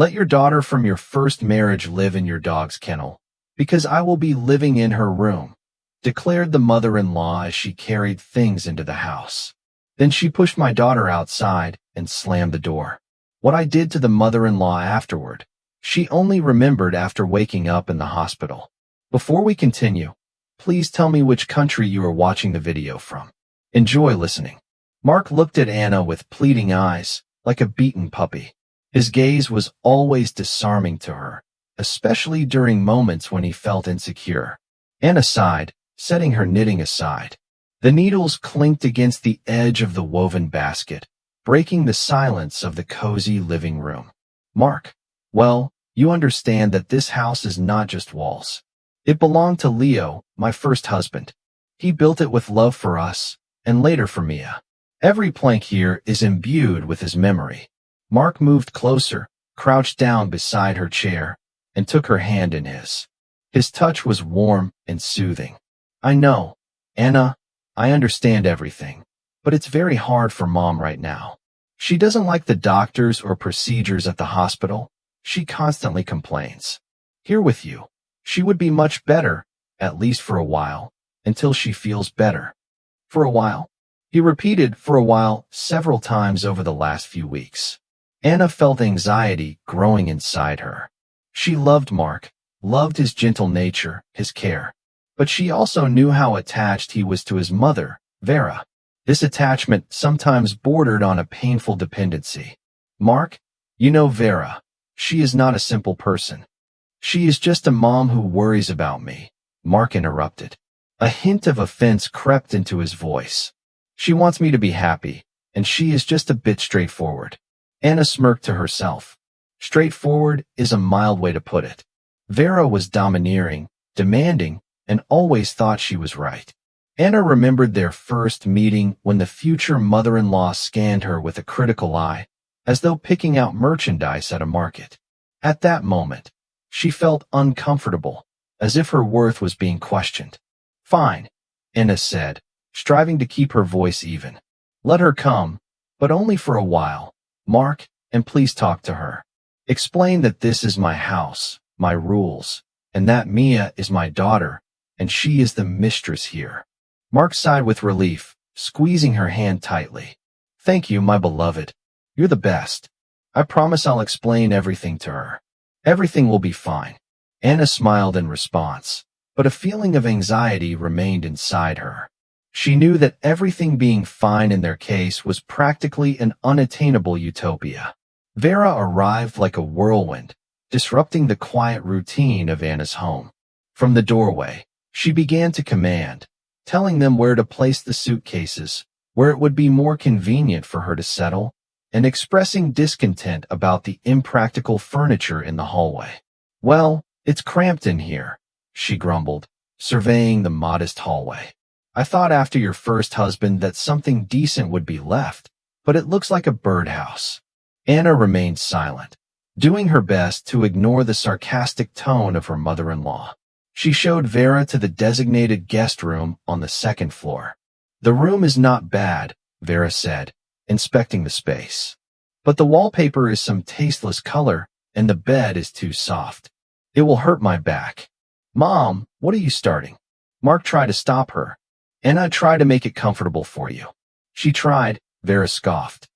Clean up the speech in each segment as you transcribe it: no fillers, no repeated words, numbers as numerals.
Let your daughter from your first marriage live in your dog's kennel, because I will be living in her room," declared the mother-in-law as she carried things into the house. Then she pushed my daughter outside and slammed the door. What I did to the mother-in-law afterward, she only remembered after waking up in the hospital. Before we continue, please tell me which country you are watching the video from. Enjoy listening. Mark looked at Anna with pleading eyes, like a beaten puppy. His gaze was always disarming to her, especially during moments when he felt insecure. Anna sighed, setting her knitting aside. The needles clinked against the edge of the woven basket, breaking the silence of the cozy living room. "Mark, well, you understand that this house is not just walls. It belonged to Leo, my first husband. He built it with love for us, and later for Mia. Every plank here is imbued with his memory." Mark moved closer, crouched down beside her chair, and took her hand in his. His touch was warm and soothing. "I know, Anna, I understand everything, but it's very hard for Mom right now. She doesn't like the doctors or procedures at the hospital. She constantly complains. Here with you, she would be much better, at least for a while, until she feels better." "For a while?" He repeated "for a while" several times over the last few weeks. Anna felt anxiety growing inside her. She loved Mark, loved his gentle nature, his care. But she also knew how attached he was to his mother, Vera. This attachment sometimes bordered on a painful dependency. "Mark, you know Vera. She is not a simple person. She is just a mom who worries about me," Mark interrupted. A hint of offense crept into his voice. "She wants me to be happy, and she is just a bit straightforward." Anna smirked to herself. Straightforward is a mild way to put it. Vera was domineering, demanding, and always thought she was right. Anna remembered their first meeting when the future mother-in-law scanned her with a critical eye, as though picking out merchandise at a market. At that moment, she felt uncomfortable, as if her worth was being questioned. "Fine," Anna said, striving to keep her voice even. "Let her come, but only for a while, Mark, and please talk to her. Explain that this is my house, my rules, and that Mia is my daughter, and she is the mistress here." Mark sighed with relief, squeezing her hand tightly. "Thank you, my beloved. You're the best. I promise I'll explain everything to her. Everything will be fine." Anna smiled in response, but a feeling of anxiety remained inside her. She knew that everything being fine in their case was practically an unattainable utopia. Vera arrived like a whirlwind, disrupting the quiet routine of Anna's home. From the doorway, she began to command, telling them where to place the suitcases, where it would be more convenient for her to settle, and expressing discontent about the impractical furniture in the hallway. "Well, it's cramped in here," she grumbled, surveying the modest hallway. "I thought after your first husband that something decent would be left, but it looks like a birdhouse." Anna remained silent, doing her best to ignore the sarcastic tone of her mother-in-law. She showed Vera to the designated guest room on the second floor. "The room is not bad," Vera said, inspecting the space. "But the wallpaper is some tasteless color, and the bed is too soft. It will hurt my back." "Mom, what are you starting?" Mark tried to stop her. "Anna, try to make it comfortable for you." "She tried," Vera scoffed.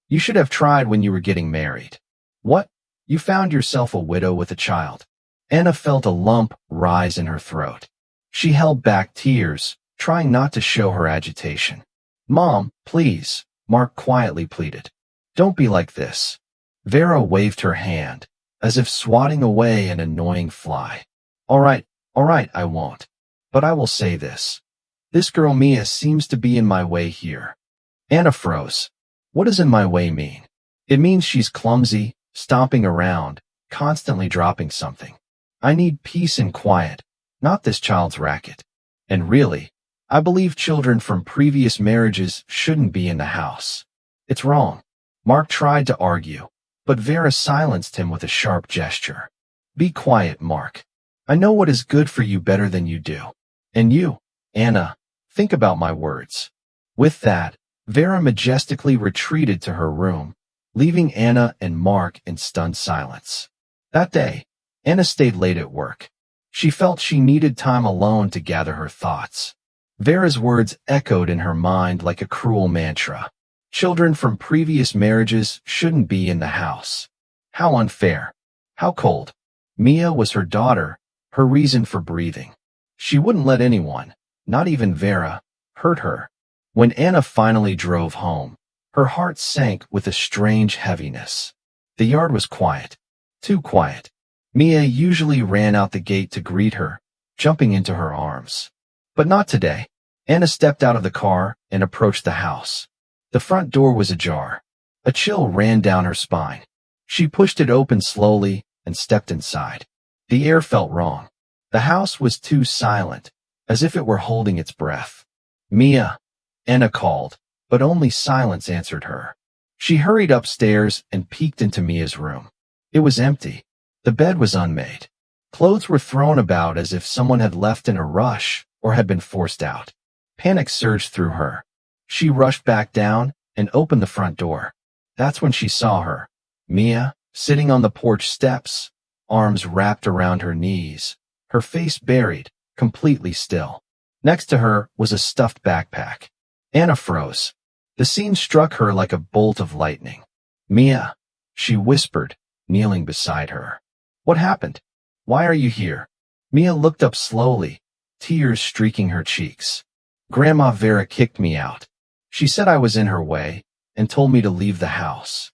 "You should have tried when you were getting married." "What? You found yourself a widow with a child?" Anna felt a lump rise in her throat. She held back tears, trying not to show her agitation. "Mom, please," Mark quietly pleaded. "Don't be like this." Vera waved her hand, as if swatting away an annoying fly. All right, I won't. But I will say this. This girl Mia seems to be in my way here." Anna froze. "What does in my way mean?" "It means she's clumsy, stomping around, constantly dropping something. I need peace and quiet, not this child's racket. And really, I believe children from previous marriages shouldn't be in the house. It's wrong." Mark tried to argue, but Vera silenced him with a sharp gesture. "Be quiet, Mark. I know what is good for you better than you do. And you, Anna, think about my words." With that, Vera majestically retreated to her room, leaving Anna and Mark in stunned silence. That day, Anna stayed late at work. She felt she needed time alone to gather her thoughts. Vera's words echoed in her mind like a cruel mantra. Children from previous marriages shouldn't be in the house. How unfair. How cold. Mia was her daughter, her reason for breathing. She wouldn't let anyone, not even Vera, hurt her. When Anna finally drove home, her heart sank with a strange heaviness. The yard was quiet. Too quiet. Mia usually ran out the gate to greet her, jumping into her arms. But not today. Anna stepped out of the car and approached the house. The front door was ajar. A chill ran down her spine. She pushed it open slowly and stepped inside. The air felt wrong. The house was too silent, as if it were holding its breath. Mia, Anna called, but only silence answered her. She hurried upstairs and peeked into Mia's room. It was empty. The bed was unmade. Clothes were thrown about as if someone had left in a rush or had been forced out. Panic surged through her. She rushed back down and opened the front door. That's when she saw her, Mia, sitting on the porch steps, arms wrapped around her knees, her face buried, completely still. Next to her was a stuffed backpack. Anna froze. The scene struck her like a bolt of lightning. Mia, she whispered, kneeling beside her. What happened? Why are you here? Mia looked up slowly, tears streaking her cheeks. Grandma Vera kicked me out. She said I was in her way and told me to leave the house.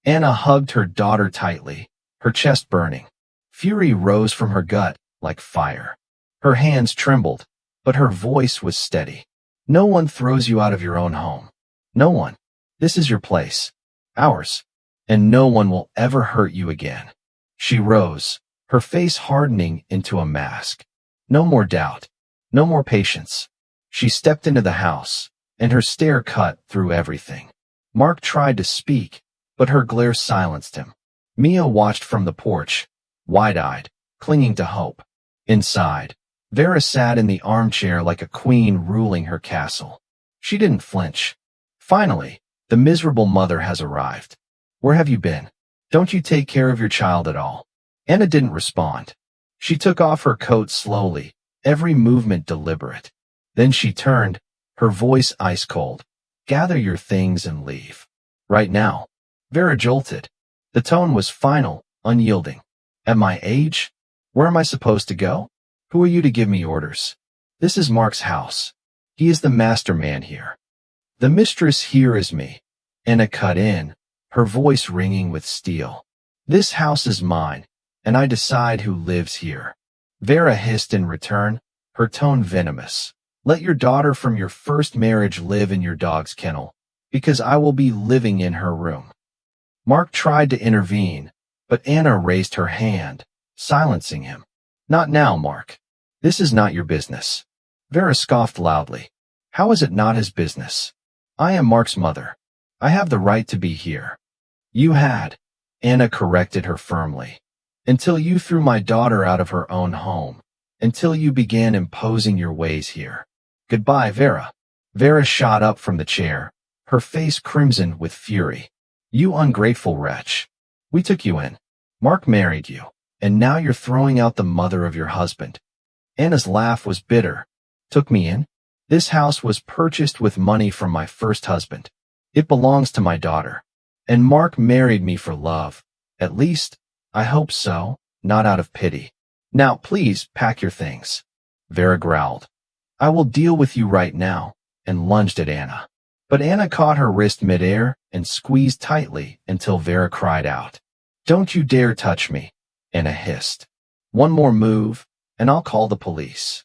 Anna hugged her daughter tightly, her chest burning. Fury rose from her gut like fire. Her hands trembled, but her voice was steady. No one throws you out of your own home. No one. This is your place. Ours. And no one will ever hurt you again. She rose, her face hardening into a mask. No more doubt. No more patience. She stepped into the house, and her stare cut through everything. Mark tried to speak, but her glare silenced him. Mia watched from the porch, wide-eyed, clinging to hope. Inside, Vera sat in the armchair like a queen ruling her castle. She didn't flinch. Finally, the miserable mother has arrived. Where have you been? Don't you take care of your child at all? Anna didn't respond. She took off her coat slowly, every movement deliberate. Then she turned, her voice ice-cold. Gather your things and leave. Right now. Vera jolted. The tone was final, unyielding. At my age? Where am I supposed to go? Who are you to give me orders? This is Mark's house. He is the master man here. The mistress here is me. Anna cut in, her voice ringing with steel. This house is mine, and I decide who lives here. Vera hissed in return, her tone venomous. Let your daughter from your first marriage live in your dog's kennel, because I will be living in her room. Mark tried to intervene, but Anna raised her hand, silencing him. Not now, Mark. This is not your business. Vera scoffed loudly. How is it not his business? I am Mark's mother. I have the right to be here. You had, Anna corrected her firmly, until you threw my daughter out of her own home, until you began imposing your ways here. Goodbye, Vera. Vera shot up from the chair, her face crimsoned with fury. You ungrateful wretch. We took you in. Mark married you, and now you're throwing out the mother of your husband. Anna's laugh was bitter. Took me in? This house was purchased with money from my first husband. It belongs to my daughter. And Mark married me for love. At least, I hope so, not out of pity. Now please pack your things. Vera growled. I will deal with you right now, and lunged at Anna. But Anna caught her wrist midair and squeezed tightly until Vera cried out. Don't you dare touch me, Anna hissed. One more move, and I'll call the police.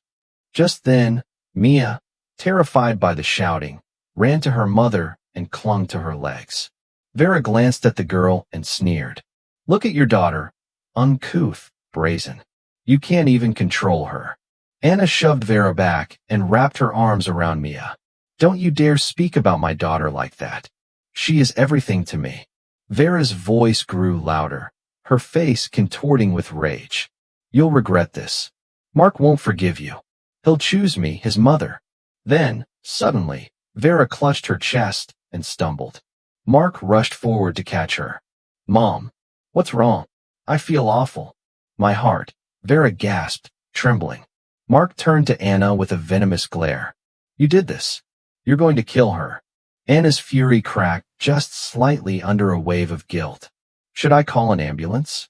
Just then, Mia, terrified by the shouting, ran to her mother and clung to her legs. Vera glanced at the girl and sneered. Look at your daughter, uncouth, brazen. You can't even control her. Anna shoved Vera back and wrapped her arms around Mia. Don't you dare speak about my daughter like that. She is everything to me. Vera's voice grew louder, her face contorting with rage. You'll regret this. Mark won't forgive you. He'll choose me, his mother. Then, suddenly, Vera clutched her chest and stumbled. Mark rushed forward to catch her. Mom, what's wrong? I feel awful. My heart. Vera gasped, trembling. Mark turned to Anna with a venomous glare. You did this. You're going to kill her. Anna's fury cracked just slightly under a wave of guilt. Should I call an ambulance?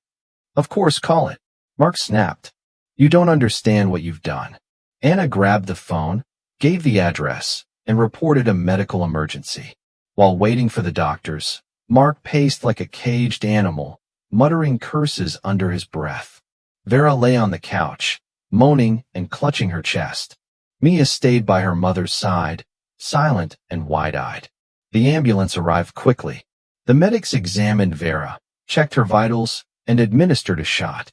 Of course, call it. Mark snapped. You don't understand what you've done. Anna grabbed the phone, gave the address, and reported a medical emergency. While waiting for the doctors, Mark paced like a caged animal, muttering curses under his breath. Vera lay on the couch, moaning and clutching her chest. Mia stayed by her mother's side, silent and wide-eyed. The ambulance arrived quickly. The medics examined Vera, checked her vitals, and administered a shot.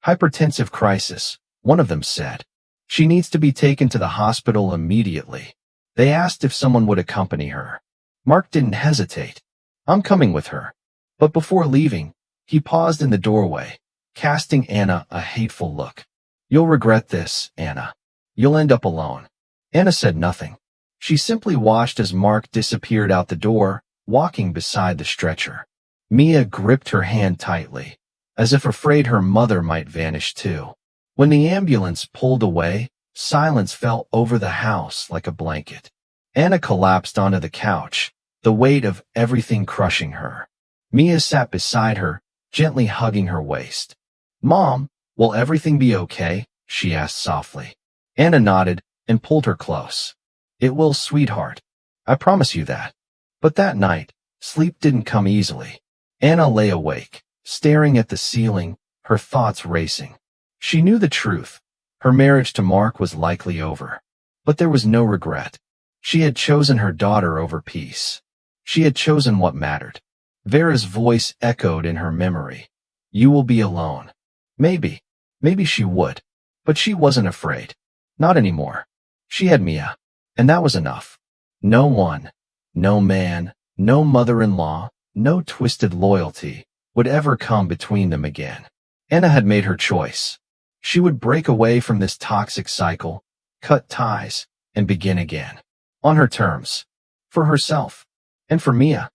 Hypertensive crisis, one of them said. She needs to be taken to the hospital immediately. They asked if someone would accompany her. Mark didn't hesitate. I'm coming with her. But before leaving, he paused in the doorway, casting Anna a hateful look. You'll regret this, Anna. You'll end up alone. Anna said nothing. She simply watched as Mark disappeared out the door, walking beside the stretcher. Mia gripped her hand tightly, as if afraid her mother might vanish too. When the ambulance pulled away, silence fell over the house like a blanket. Anna collapsed onto the couch, the weight of everything crushing her. Mia sat beside her, gently hugging her waist. Mom, will everything be okay? She asked softly. Anna nodded and pulled her close. It will, sweetheart. I promise you that. But that night, sleep didn't come easily. Anna lay awake, staring at the ceiling, her thoughts racing. She knew the truth. Her marriage to Mark was likely over. But there was no regret. She had chosen her daughter over peace. She had chosen what mattered. Vera's voice echoed in her memory. You will be alone. Maybe she would. But she wasn't afraid. Not anymore. She had Mia. And that was enough. No one, no man, no mother-in-law, no twisted loyalty would ever come between them again. Anna had made her choice. She would break away from this toxic cycle, cut ties, and begin again. On her terms. For herself. And for Mia.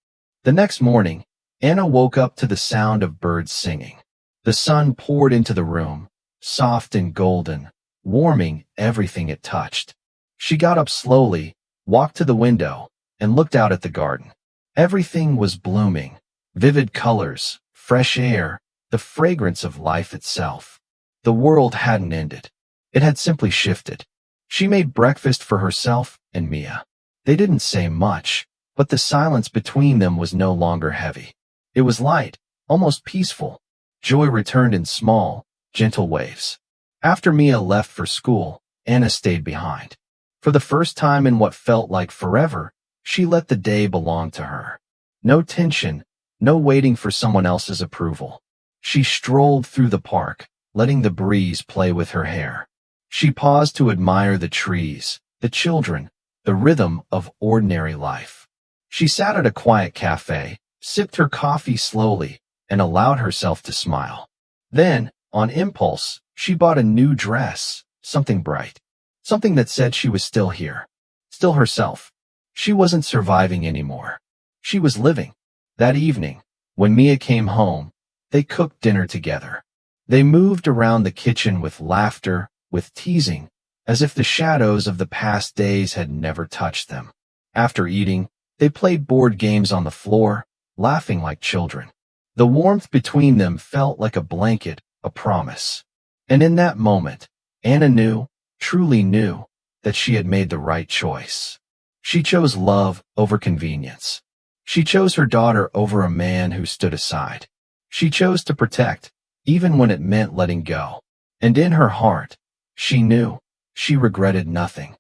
The next morning, Anna woke up to the sound of birds singing. The sun poured into the room, soft and golden, warming everything it touched. She got up slowly, walked to the window, and looked out at the garden. Everything was blooming. Vivid colors, fresh air, the fragrance of life itself. The world hadn't ended. It had simply shifted. She made breakfast for herself and Mia. They didn't say much, but the silence between them was no longer heavy. It was light, almost peaceful. Joy returned in small, gentle waves. After Mia left for school, Anna stayed behind. For the first time in what felt like forever, she let the day belong to her. No tension, no waiting for someone else's approval. She strolled through the park, letting the breeze play with her hair. She paused to admire the trees, the children, the rhythm of ordinary life. She sat at a quiet cafe, sipped her coffee slowly, and allowed herself to smile. Then, on impulse, she bought a new dress, something bright. Something that said she was still here. Still herself. She wasn't surviving anymore. She was living. That evening, when Mia came home, they cooked dinner together. They moved around the kitchen with laughter, with teasing, as if the shadows of the past days had never touched them. After eating, they played board games on the floor, laughing like children. The warmth between them felt like a blanket, a promise. And in that moment, Anna knew, truly knew, that she had made the right choice. She chose love over convenience. She chose her daughter over a man who stood aside. She chose to protect, even when it meant letting go. And in her heart, she knew, she regretted nothing.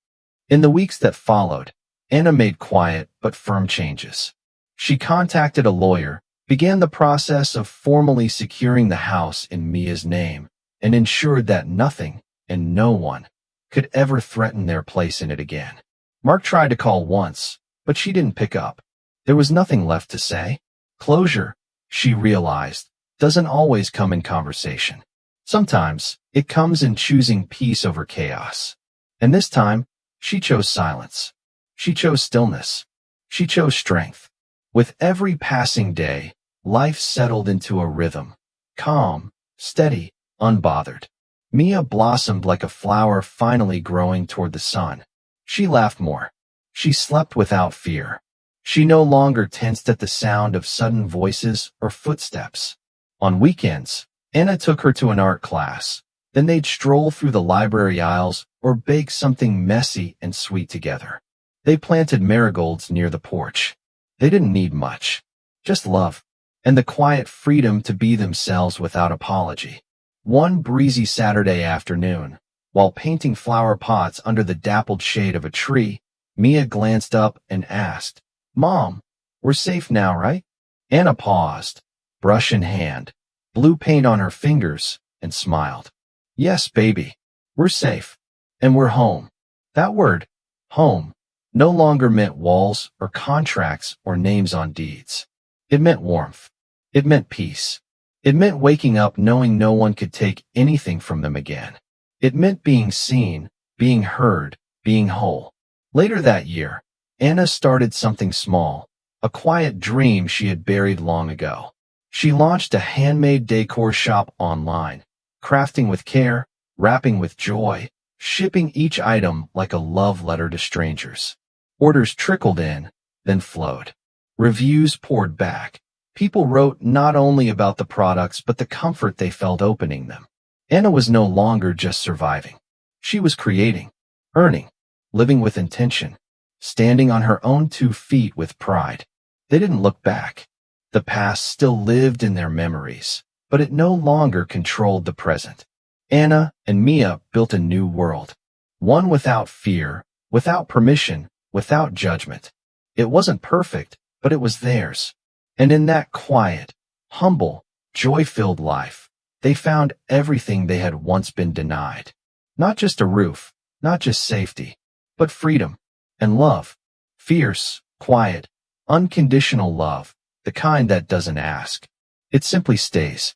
In the weeks that followed, Anna made quiet but firm changes. She contacted a lawyer, began the process of formally securing the house in Mia's name, and ensured that nothing and no one could ever threaten their place in it again. Mark tried to call once, but she didn't pick up. There was nothing left to say. Closure, she realized, doesn't always come in conversation. Sometimes, it comes in choosing peace over chaos. And this time, she chose silence. She chose stillness. She chose strength. With every passing day, life settled into a rhythm. Calm, steady, unbothered. Mia blossomed like a flower finally growing toward the sun. She laughed more. She slept without fear. She no longer tensed at the sound of sudden voices or footsteps. On weekends, Anna took her to an art class. Then they'd stroll through the library aisles or bake something messy and sweet together. They planted marigolds near the porch. They didn't need much, just love, and the quiet freedom to be themselves without apology. One breezy Saturday afternoon, while painting flower pots under the dappled shade of a tree, Mia glanced up and asked, "Mom, we're safe now, right?" Anna paused, brush in hand, blue paint on her fingers, and smiled. "Yes, baby, we're safe. And we're home." That word, home, no longer meant walls or contracts or names on deeds. It meant warmth. It meant peace. It meant waking up knowing no one could take anything from them again. It meant being seen, being heard, being whole. Later that year, Anna started something small, a quiet dream she had buried long ago. She launched a handmade decor shop online, crafting with care, wrapping with joy, shipping each item like a love letter to strangers. Orders trickled in, then flowed. Reviews poured back. People wrote not only about the products but the comfort they felt opening them. Anna was no longer just surviving. She was creating, earning, living with intention, standing on her own 2 feet with pride. They didn't look back. The past still lived in their memories, but it no longer controlled the present. Anna and Mia built a new world. One without fear, without permission, without judgment. It wasn't perfect, but it was theirs. And in that quiet, humble, joy-filled life, they found everything they had once been denied. Not just a roof, not just safety, but freedom and love. Fierce, quiet, unconditional love, the kind that doesn't ask. It simply stays.